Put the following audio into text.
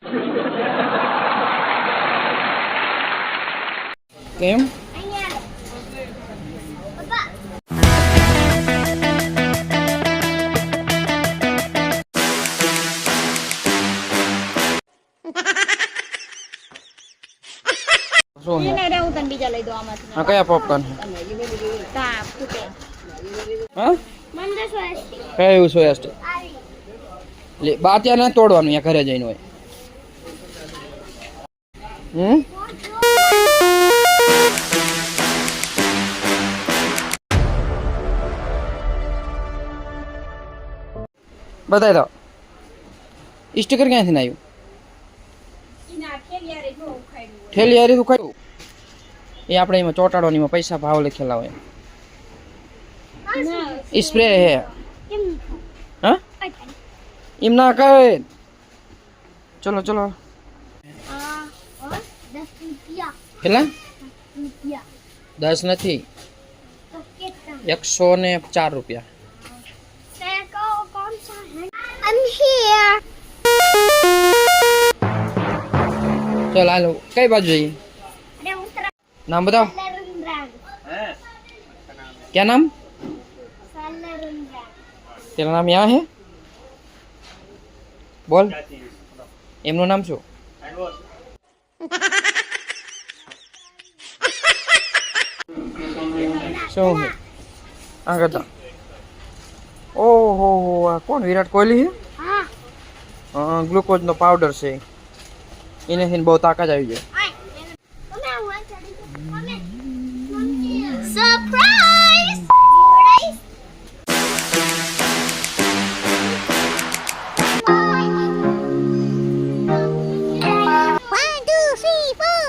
કેમ? શું છે? હું તને બીજા લઈ દઉં આમાંથી. આ કયા પોપકોર્ન છે? તા ફૂટે. હા મને સ્વાસ્તી. કયું સોયા સ્ટીક? લે બા ત્યાં ના તોડવાનું, અહીંયા ઘરે જઈને હોય. બતાવી દો. સ્ટીકર ક્યાંથી આવ્યું? ઠેલી હારી તું ખાયું એ આપણે એમાં ચોટાડવાની, એમાં પૈસા ભાવ લખેલા હોય. સ્પ્રે હે. હા એમ ના કહે. ચલો ચલો. કેટલા? 10 નથી, 104 રૂપિયા. चल हालो कई बाजू जाइए? नाम बताओ। क्या नाम? तेरा नाम यहाँ है? बोल एमનું નામ શું? શું છે આ કરતા? ઓહો આ કોણ? વિરાટ કોહલી છે? હા ગ્લુકોઝ નો પાવડર છે, એનાથી બહુ તાકાત આવી જાય. Surprise! One, two, three, four.